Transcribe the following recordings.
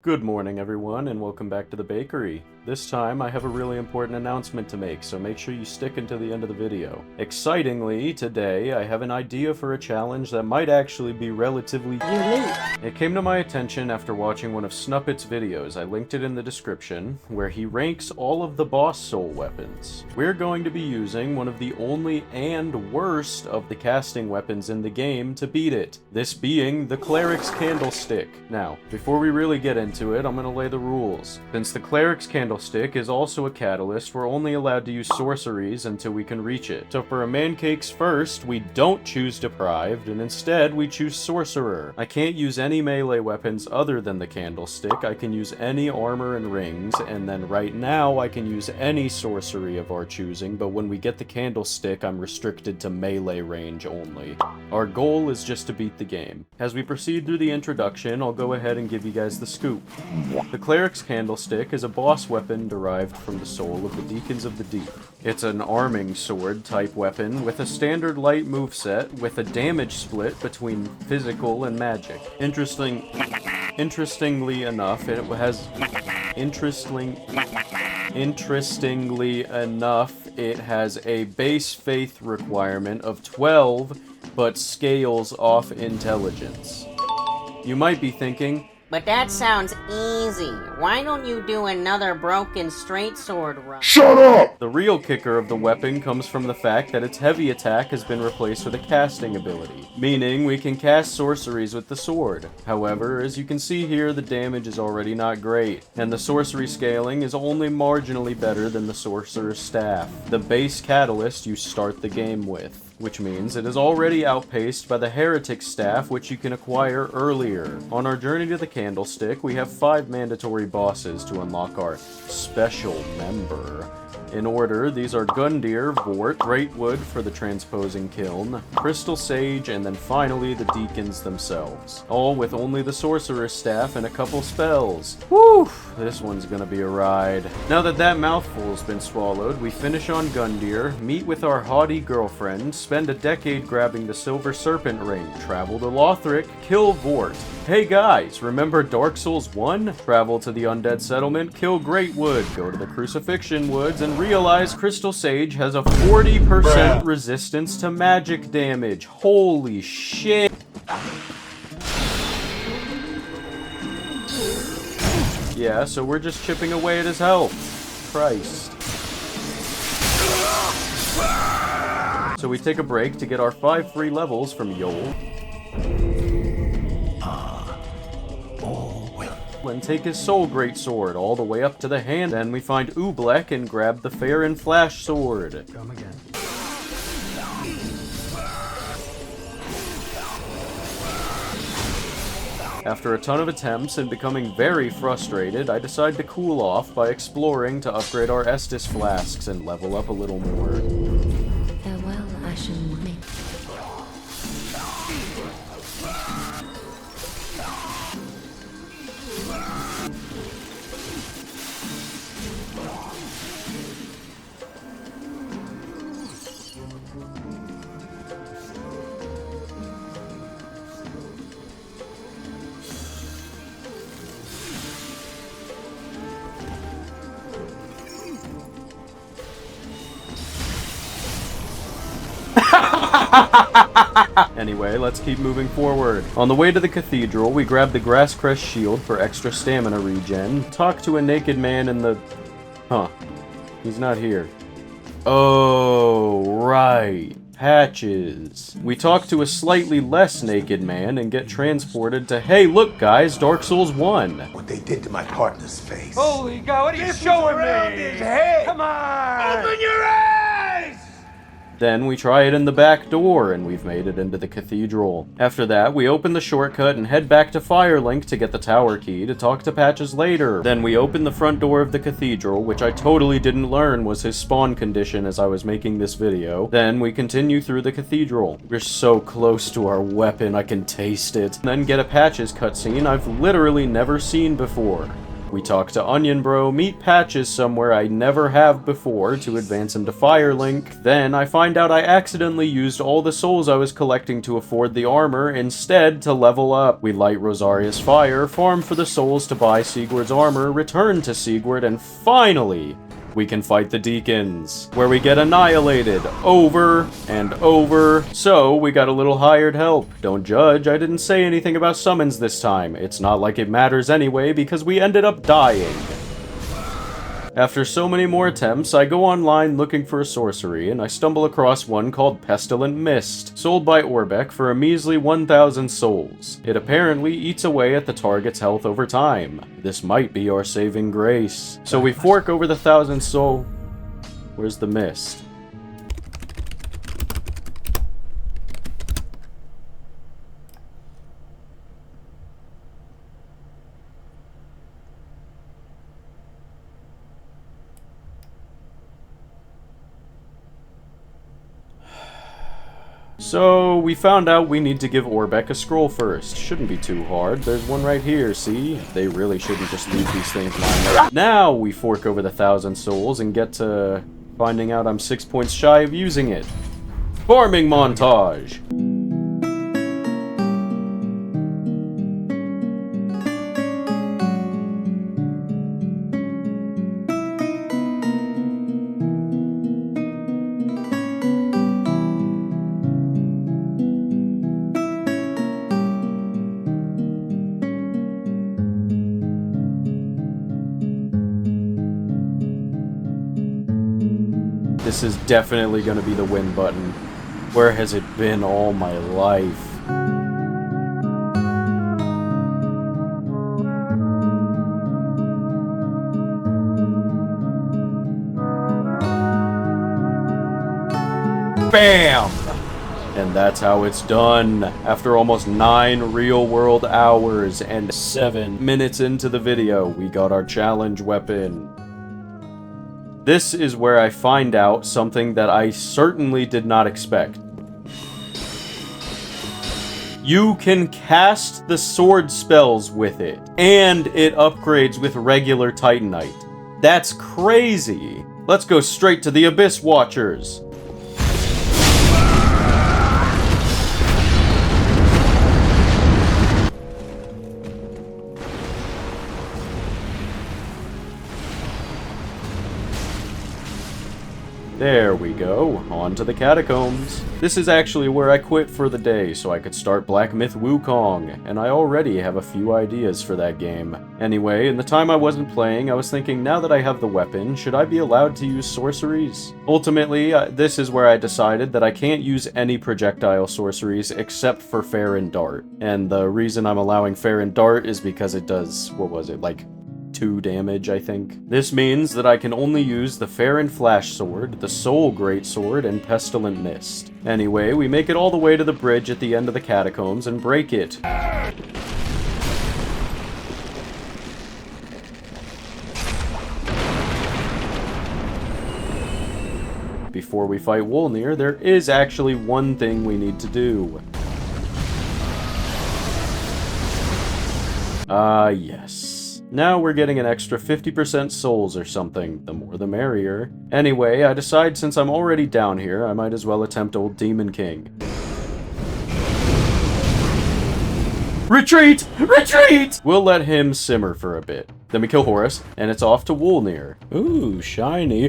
Good morning, everyone, and welcome back to the bakery. This time, I have a really important announcement to make, so make sure you stick until the end of the video. Excitingly, today, I have an idea for a challenge that might actually be relatively unique. It came to my attention after watching one of Snuppet's videos. I linked it in the description, where he ranks all of the boss soul weapons. We're going to be using one of the only and worst of the casting weapons in the game to beat it, this being the Cleric's Candlestick. Now, before we really get into it, I'm going to lay the rules. Since the Cleric's Candlestick is also a catalyst, we're only allowed to use sorceries until we can reach it. So for a man cakes first, we don't choose Deprived, and instead we choose Sorcerer. I can't use any melee weapons other than the Candlestick. I can use any armor and rings, and then right now I can use any sorcery of our choosing, but when we get the Candlestick, I'm restricted to melee range only. Our goal is just to beat the game. As we proceed through the introduction, I'll go ahead and give you guys the scoop. The Cleric's Candlestick is a boss weapon derived from the soul of the Deacons of the Deep. It's an arming sword type weapon with a standard light moveset with a damage split between physical and magic. Interestingly enough, it has a base faith requirement of 12, but scales off intelligence. You might be thinking, but that sounds easy. Why don't you do another broken straight sword run? Shut up! The real kicker of the weapon comes from the fact that its heavy attack has been replaced with a casting ability, meaning we can cast sorceries with the sword. However, as you can see here, the damage is already not great, and the sorcery scaling is only marginally better than the sorcerer's staff, the base catalyst you start the game with, which means it is already outpaced by the heretic staff, which you can acquire earlier. On our journey to the Candlestick, we have 5 mandatory bosses to unlock our special member. In order, these are Gundyr, Vort, Greatwood for the transposing kiln, Crystal Sage, and then finally the Deacons themselves. All with only the Sorcerer's Staff and a couple spells. Whew! This one's gonna be a ride. Now that that mouthful's been swallowed, we finish on Gundyr, meet with our haughty girlfriend, spend a decade grabbing the Silver Serpent Ring, travel to Lothric, kill Vort. Hey guys, remember Dark Souls 1? Travel to the Undead Settlement, kill Greatwood, go to the Crucifixion Woods, and realize Crystal Sage has a 40% resistance to magic damage. Holy shit! Yeah, so we're just chipping away at his health. Christ. So we take a break to get our 5 free levels from Yhorm. And take his soul greatsword all the way up to the hand. Then we find Oobleck and grab the Fair and Flash sword. Come again. After a ton of attempts and becoming very frustrated, I decide to cool off by exploring to upgrade our Estus flasks and level up a little more. Farewell, Ashen Woman. Anyway, let's keep moving forward. On the way to the cathedral, we grab the Grasscrest shield for extra stamina regen, talk to a naked man in the... Huh. He's not here. Oh, right. Patches. We talk to a slightly less naked man and get transported to, hey, look guys, Dark Souls 1. What they did to my partner's face. Holy God, what are you showing me? His head. Come on! Open your eyes! Then we try it in the back door, and we've made it into the cathedral. After that, we open the shortcut and head back to Firelink to get the tower key to talk to Patches later. Then we open the front door of the cathedral, which I totally didn't learn was his spawn condition as I was making this video. Then we continue through the cathedral. We're so close to our weapon, I can taste it. Then get a Patches cutscene I've literally never seen before. We talk to Onion Bro, meet Patches somewhere I never have before to advance him to Firelink. Then I find out I accidentally used all the souls I was collecting to afford the armor instead to level up. We light Rosaria's fire, farm for the souls to buy Sigurd's armor, return to Sigurd, and finally, we can fight the Deacons, where we get annihilated over and over. So we got a little hired help. Don't judge, I didn't say anything about summons this time. It's not like it matters anyway because we ended up dying. After so many more attempts, I go online looking for a sorcery, and I stumble across one called Pestilent Mist, sold by Orbeck for a measly 1,000 souls. It apparently eats away at the target's health over time. This might be our saving grace. So we fork over the 1,000 soul... Where's the mist? So, we found out we need to give Orbeck a scroll first. Shouldn't be too hard. There's one right here, see? They really shouldn't just leave these things lying there. Now we fork over the 1,000 souls and get to finding out I'm 6 points shy of using it. Farming montage! This is definitely going to be the win button. Where has it been all my life? BAM! And that's how it's done. After almost 9 real-world hours and 7 minutes into the video, we got our challenge weapon. This is where I find out something that I certainly did not expect. You can cast the sword spells with it, and it upgrades with regular Titanite. That's crazy! Let's go straight to the Abyss Watchers. There we go, on to the catacombs. This is actually where I quit for the day so I could start Black Myth Wukong, and I already have a few ideas for that game. Anyway, in the time I wasn't playing, I was thinking now that I have the weapon, should I be allowed to use sorceries? Ultimately, this is where I decided that I can't use any projectile sorceries except for Fair and Dart. And the reason I'm allowing Fair and Dart is because it does, what was it, like 2 damage, I think. This means that I can only use the Fair and Flash Sword, the Soul Greatsword, and Pestilent Mist. Anyway, we make it all the way to the bridge at the end of the catacombs and break it. Before we fight Wolnir, there is actually one thing we need to do. Yes. Now we're getting an extra 50% souls or something. The more the merrier. Anyway, I decide since I'm already down here, I might as well attempt old Demon King. Retreat! Retreat! We'll let him simmer for a bit. Then we kill Horus, and it's off to Wolnir. Ooh, shiny.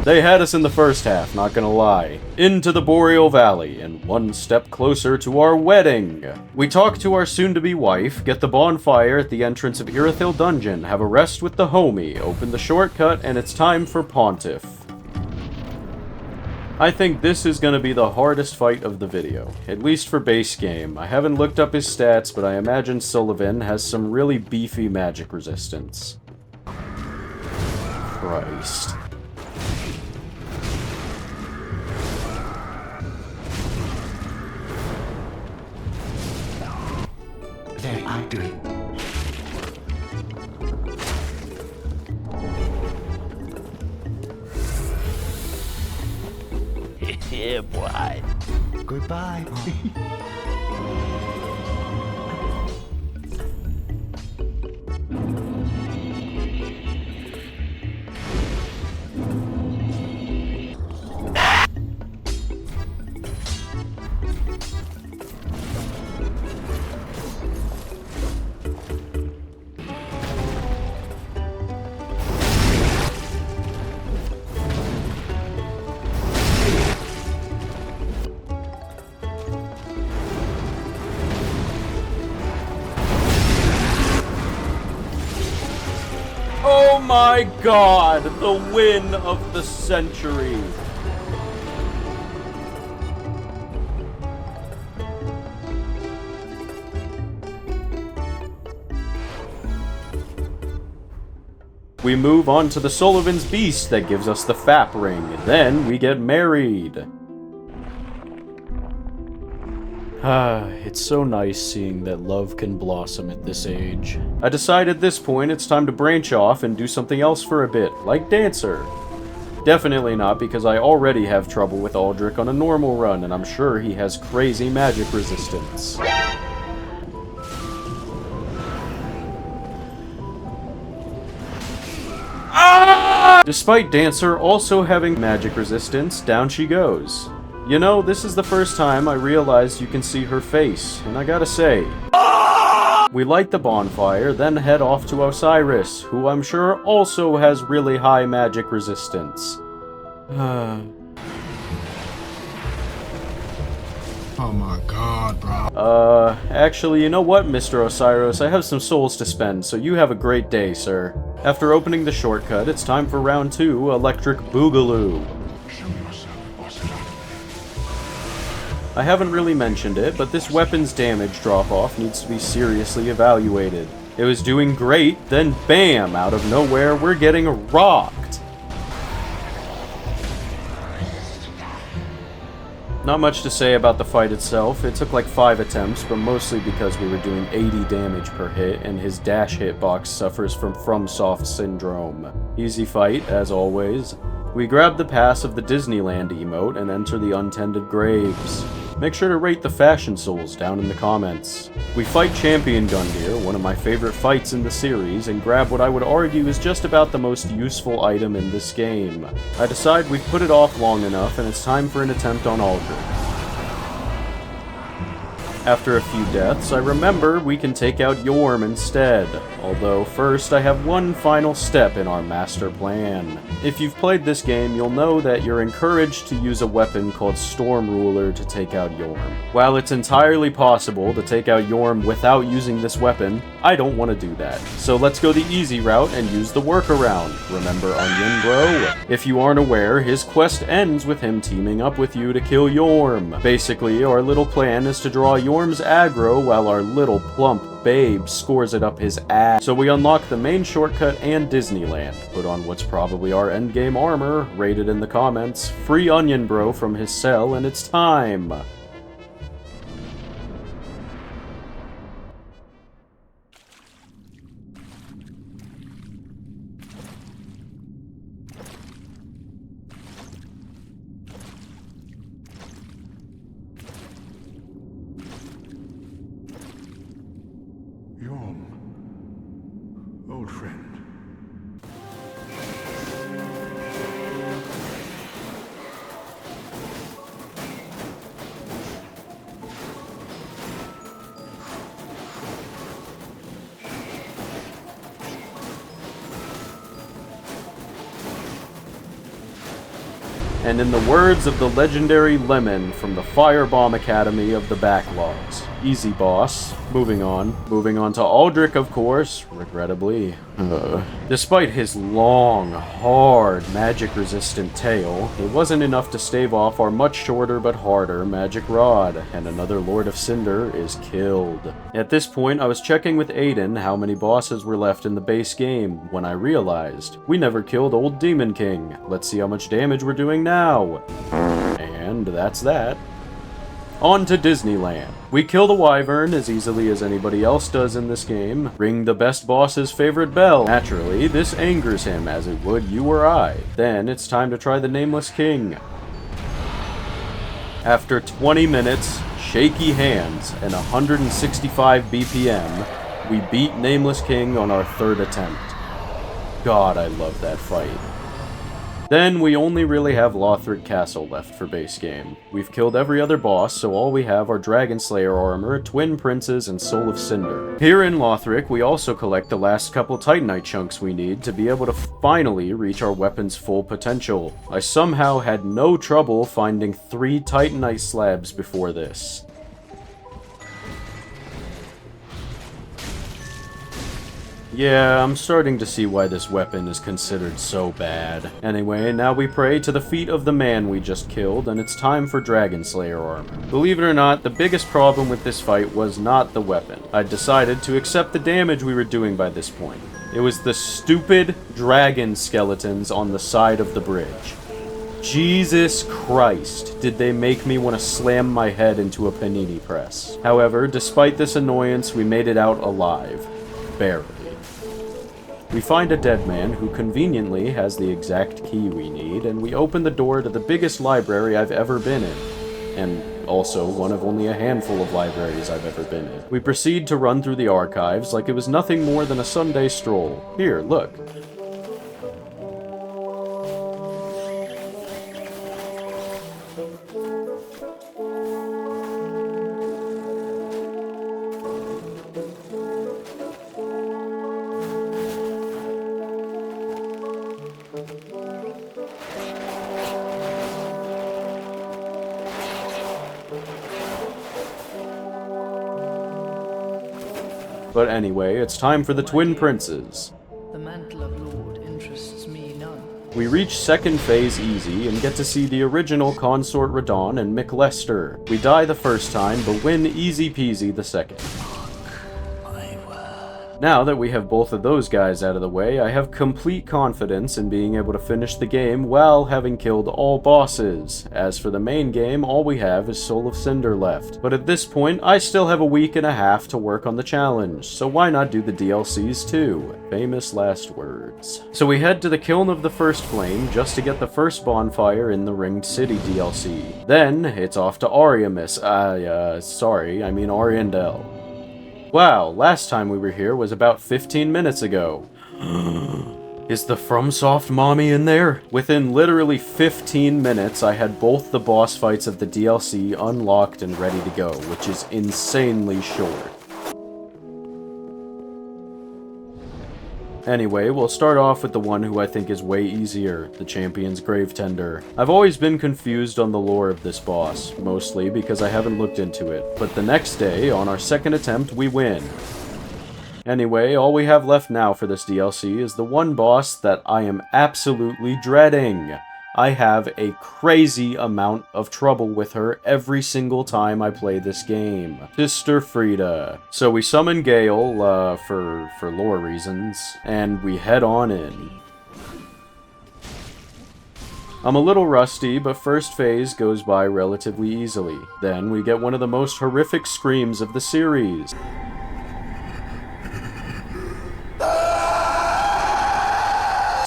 They had us in the first half, not gonna lie. Into the Boreal Valley, and one step closer to our wedding. We talk to our soon-to-be wife, get the bonfire at the entrance of Irithyll Dungeon, have a rest with the homie, open the shortcut, and it's time for Pontiff. I think this is gonna be the hardest fight of the video, at least for base game. I haven't looked up his stats, but I imagine Sullivan has some really beefy magic resistance. Christ. Very ugly. Yeah, boy. Goodbye. my god! The win of the century! We move on to the Sullivan's Beast that gives us the Fap ring. Then we get married. It's so nice seeing that love can blossom at this age. I decide at this point it's time to branch off and do something else for a bit, like Dancer. Definitely not, because I already have trouble with Aldrich on a normal run, and I'm sure he has crazy magic resistance. Despite Dancer also having magic resistance, down she goes. You know, this is the first time I realized you can see her face, and I gotta say... We light the bonfire, then head off to Osiris, who I'm sure also has really high magic resistance. Oh my god, bro. Actually, you know what, Mr. Osiris? I have some souls to spend, so you have a great day, sir. After opening the shortcut, it's time for round 2, Electric Boogaloo. I haven't really mentioned it, but this weapon's damage drop-off needs to be seriously evaluated. It was doing great, then bam, out of nowhere, we're getting rocked. Not much to say about the fight itself. It took like 5 attempts, but mostly because we were doing 80 damage per hit, and his dash hitbox suffers from FromSoft syndrome. Easy fight, as always. We grab the pass of the Disneyland emote and enter the untended graves. Make sure to rate the Fashion Souls down in the comments. We fight Champion Gundyr, one of my favorite fights in the series, and grab what I would argue is just about the most useful item in this game. I decide we've put it off long enough and it's time for an attempt on Aldrich. After a few deaths, I remember we can take out Yhorm instead, although first I have one final step in our master plan. If you've played this game, you'll know that you're encouraged to use a weapon called Storm Ruler to take out Yhorm. While it's entirely possible to take out Yhorm without using this weapon, I don't want to do that. So let's go the easy route and use the workaround. Remember Onion Bro? If you aren't aware, his quest ends with him teaming up with you to kill Yhorm. Basically, our little plan is to draw Yhorm's aggro while our little plump babe scores it up his ass. So we unlock the main shortcut and Disneyland, put on what's probably our endgame armor, rate it in the comments, free Onion Bro from his cell, and it's time! Yhorm, old friend. And in the words of the legendary Lemon from the Firebomb Academy of the Backlogs, easy boss. Moving on to Aldrich, of course, regrettably. Despite his long, hard, magic-resistant tail, it wasn't enough to stave off our much shorter but harder magic rod, and another Lord of Cinder is killed. At this point, I was checking with Aiden how many bosses were left in the base game, when I realized we never killed Old Demon King. Let's see how much damage we're doing now. And that's that. On to Disneyland. We kill the Wyvern as easily as anybody else does in this game. Ring the best boss's favorite bell. Naturally, this angers him as it would you or I. Then it's time to try the Nameless King. After 20 minutes, shaky hands, and 165 BPM, we beat Nameless King on our 3rd attempt. God, I love that fight. Then we only really have Lothric Castle left for base game. We've killed every other boss, so all we have are Dragon Slayer armor, Twin Princes, and Soul of Cinder. Here in Lothric, we also collect the last couple Titanite chunks we need to be able to finally reach our weapon's full potential. I somehow had no trouble finding 3 Titanite slabs before this. Yeah, I'm starting to see why this weapon is considered so bad. Anyway, now we pray to the feet of the man we just killed, and it's time for Dragon Slayer armor. Believe it or not, the biggest problem with this fight was not the weapon. I decided to accept the damage we were doing by this point. It was the stupid dragon skeletons on the side of the bridge. Jesus Christ, did they make me want to slam my head into a panini press. However, despite this annoyance, we made it out alive. Barely. We find a dead man who conveniently has the exact key we need, and we open the door to the biggest library I've ever been in. And also one of only a handful of libraries I've ever been in. We proceed to run through the archives like it was nothing more than a Sunday stroll. Here, look. But anyway, it's time for the Twin Princes. The mantle of Lord interests me none. We reach second phase easy and get to see the original Consort Radon and Mick Lester. We die the first time, but win easy peasy the second. Now that we have both of those guys out of the way, I have complete confidence in being able to finish the game while having killed all bosses. As for the main game, all we have is Soul of Cinder left. But at this point, I still have a week and a half to work on the challenge, so why not do the DLCs too? Famous last words. So we head to the Kiln of the First Flame just to get the first bonfire in the Ringed City DLC. Then, it's off to Ariandel. Wow, last time we were here was about 15 minutes ago. Is the FromSoft mommy in there? Within literally 15 minutes, I had both the boss fights of the DLC unlocked and ready to go, which is insanely short. Anyway, we'll start off with the one who I think is way easier, the Champion's Gravetender. I've always been confused on the lore of this boss, mostly because I haven't looked into it, but the next day, on our second attempt, we win. Anyway, all we have left now for this DLC is the one boss that I am absolutely dreading. I have a crazy amount of trouble with her every single time I play this game. Sister Friede. So we summon Gael, for lore reasons, and we head on in. I'm a little rusty, but first phase goes by relatively easily. Then we get one of the most horrific screams of the series.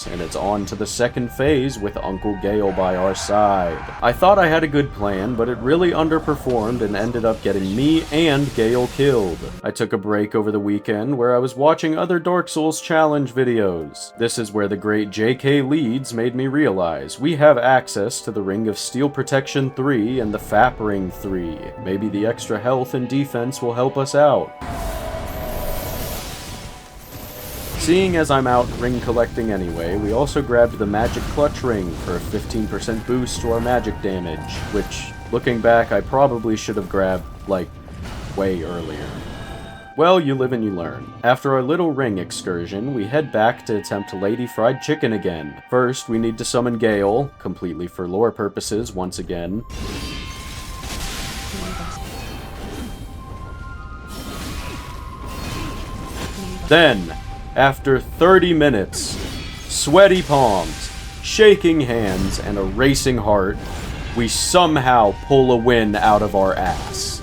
And it's on to the second phase with Uncle Gael by our side. I thought I had a good plan, but it really underperformed and ended up getting me and Gael killed. I took a break over the weekend where I was watching other Dark Souls challenge videos. This is where the great JK Leeds made me realize we have access to the Ring of Steel Protection 3 and the FAP Ring 3. Maybe the extra health and defense will help us out. Seeing as I'm out ring collecting anyway, we also grabbed the Magic Clutch Ring for a 15% boost to our magic damage, which, looking back, I probably should have grabbed, like, way earlier. Well, you live and you learn. After our little ring excursion, we head back to attempt Lady Fried Chicken again. First, we need to summon Gael, completely for lore purposes once again. Then, after 30 minutes, sweaty palms, shaking hands, and a racing heart, we somehow pull a win out of our ass.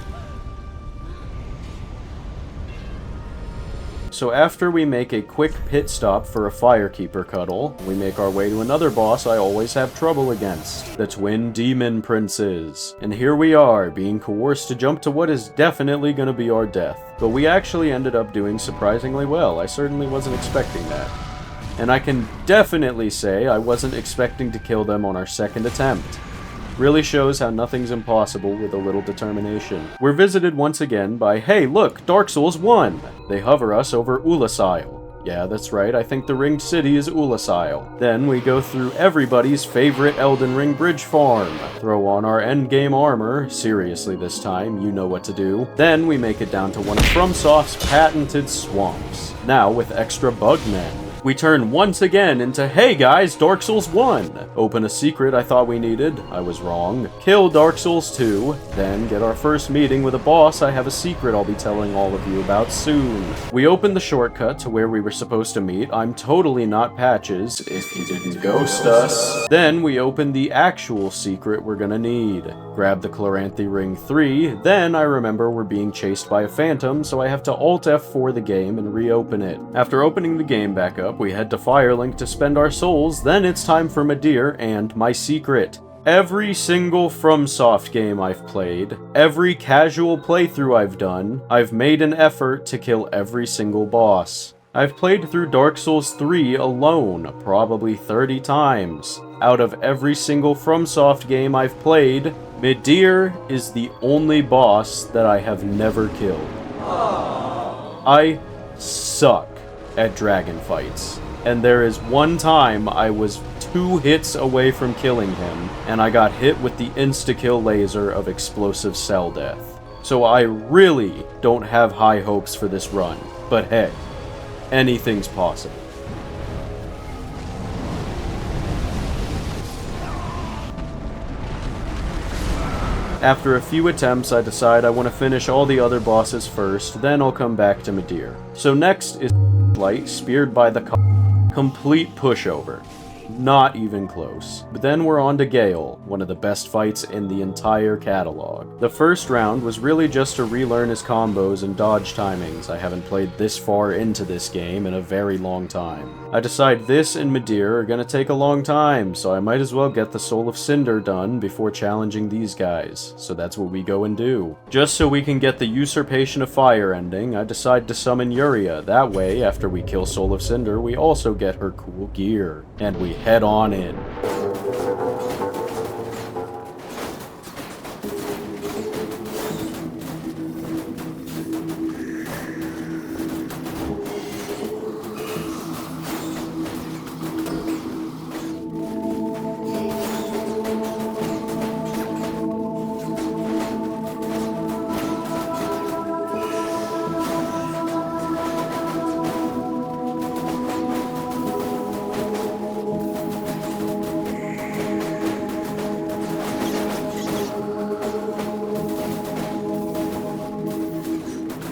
So after we make a quick pit stop for a Firekeeper cuddle, we make our way to another boss I always have trouble against, the Twin Demon Princes. And here we are, being coerced to jump to what is definitely gonna be our death. But we actually ended up doing surprisingly well. I certainly wasn't expecting that. And I can definitely say I wasn't expecting to kill them on our second attempt. Really shows how nothing's impossible with a little determination. We're visited once again by, hey look, Dark Souls 1! They hover us over Ulasail. Yeah, that's right, I think the ringed city is Ulasile. Then we go through everybody's favorite Elden Ring bridge farm. Throw on our endgame armor, seriously this time, you know what to do. Then we make it down to one of FromSoft's patented swamps. Now with extra bugmen. We turn once again into, hey guys, Dark Souls 1! Open a secret I thought we needed, I was wrong. Kill Dark Souls 2, then get our first meeting with a boss I have a secret I'll be telling all of you about soon. We open the shortcut to where we were supposed to meet, I'm totally not Patches, if he didn't ghost us. Then we open the actual secret we're gonna need. Grab the Chloranthy Ring 3, then I remember we're being chased by a phantom, so I have to Alt F4 the game and reopen it. After opening the game back up, we head to Firelink to spend our souls, then it's time for Midir and my secret. Every single FromSoft game I've played, every casual playthrough I've done, I've made an effort to kill every single boss. I've played through Dark Souls 3 alone, probably 30 times. Out of every single FromSoft game I've played, Midir is the only boss that I have never killed. I suck at dragon fights, and there is one time I was 2 hits away from killing him, and I got hit with the insta-kill laser of explosive cell death. So I really don't have high hopes for this run, but hey, anything's possible. After a few attempts, I decide I want to finish all the other bosses first, then I'll come back to Midir. So next is Light, speared by the complete pushover. Not even close. But then we're on to Gael, one of the best fights in the entire catalog. The first round was really just to relearn his combos and dodge timings. I haven't played this far into this game in a very long time. I decide this and Midir are gonna take a long time, so I might as well get the Soul of Cinder done before challenging these guys. So that's what we go and do. Just so we can get the Usurpation of Fire ending, I decide to summon Yuria. That way, after we kill Soul of Cinder, we also get her cool gear. And we head on in.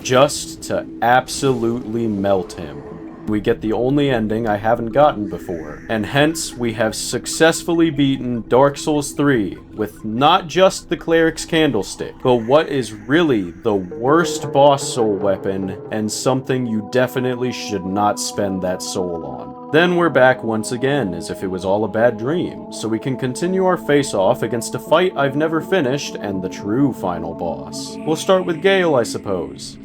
Just to absolutely melt him. We get the only ending I haven't gotten before, and hence we have successfully beaten Dark Souls 3 with not just the Cleric's Candlestick, but what is really the worst boss soul weapon and something you definitely should not spend that soul on. Then we're back once again, as if it was all a bad dream, so we can continue our face-off against a fight I've never finished and the true final boss. We'll start with Gael, I suppose.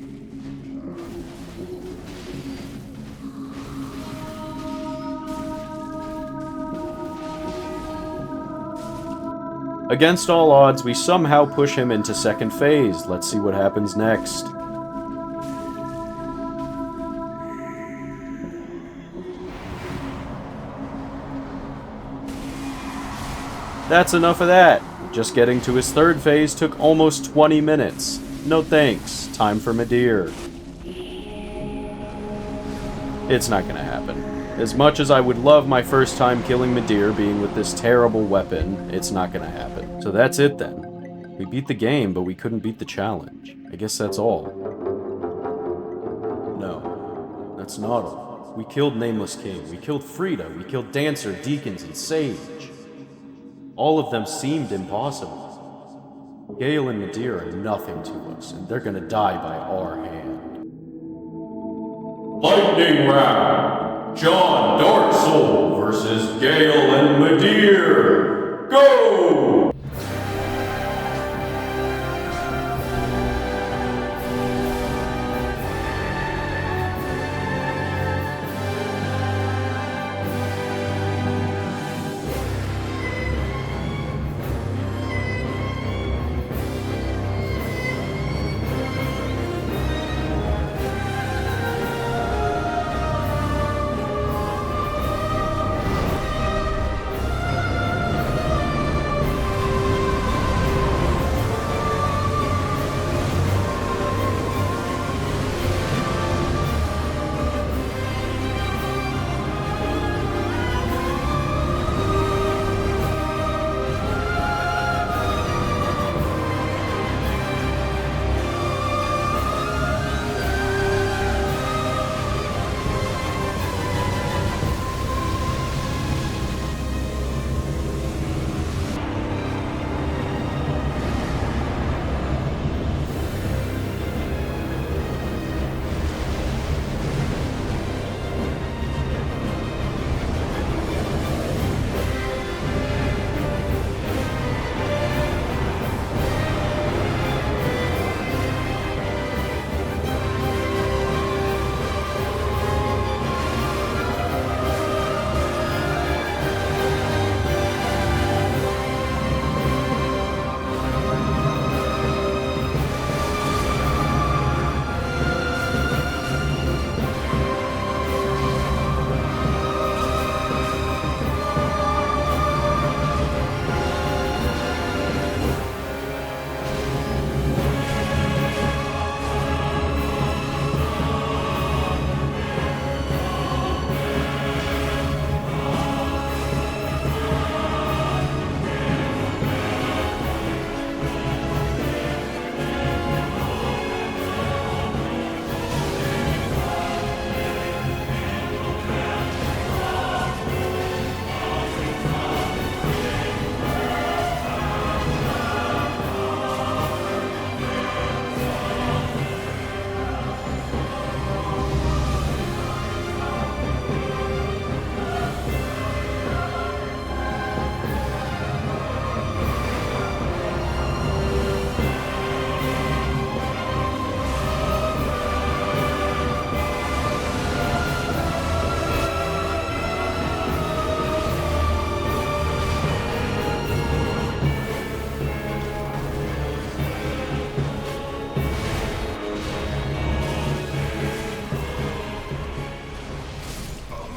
Against all odds, we somehow push him into second phase. Let's see what happens next. That's enough of that. Just getting to his third phase took almost 20 minutes. No thanks. Time for Midir. It's not gonna happen. As much as I would love my first time killing Midir being with this terrible weapon, it's not gonna happen. So that's it then. We beat the game, but we couldn't beat the challenge. I guess that's all. No, that's not all. We killed Nameless King, we killed Friede, we killed Dancer, Deacons, and Sage. All of them seemed impossible. Gael and Midir are nothing to us, and they're gonna die by our hand. Lightning round! John Dark Soul versus Gael and Midir! Go!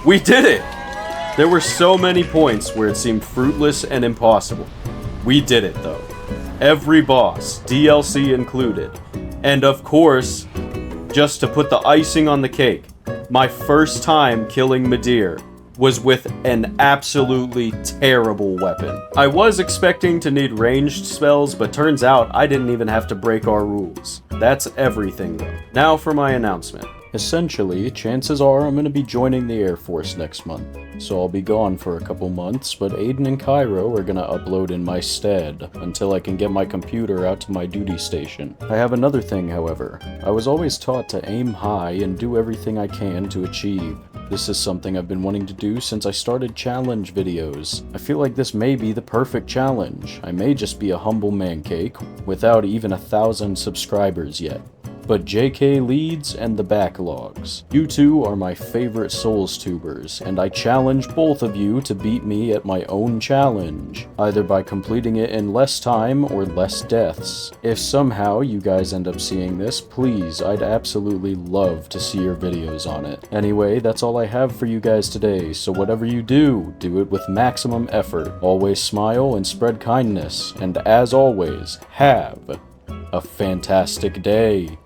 We did it! There were so many points where it seemed fruitless and impossible. We did it, though. Every boss, DLC included. And of course, just to put the icing on the cake, my first time killing Midir was with an absolutely terrible weapon. I was expecting to need ranged spells, but turns out I didn't even have to break our rules. That's everything, though. Now for my announcement. Essentially, chances are I'm going to be joining the Air Force next month, so I'll be gone for a couple months, but Aiden and Cairo are going to upload in my stead until I can get my computer out to my duty station. I have another thing, however. I was always taught to aim high and do everything I can to achieve. This is something I've been wanting to do since I started challenge videos. I feel like this may be the perfect challenge. I may just be a humble mancake without even 1,000 subscribers yet. But JK leads and the backlogs. You two are my favorite Souls tubers, and I challenge both of you to beat me at my own challenge, either by completing it in less time or less deaths. If somehow you guys end up seeing this, please, I'd absolutely love to see your videos on it. Anyway, that's all I have for you guys today, so whatever you do, do it with maximum effort. Always smile and spread kindness, and as always, have a fantastic day.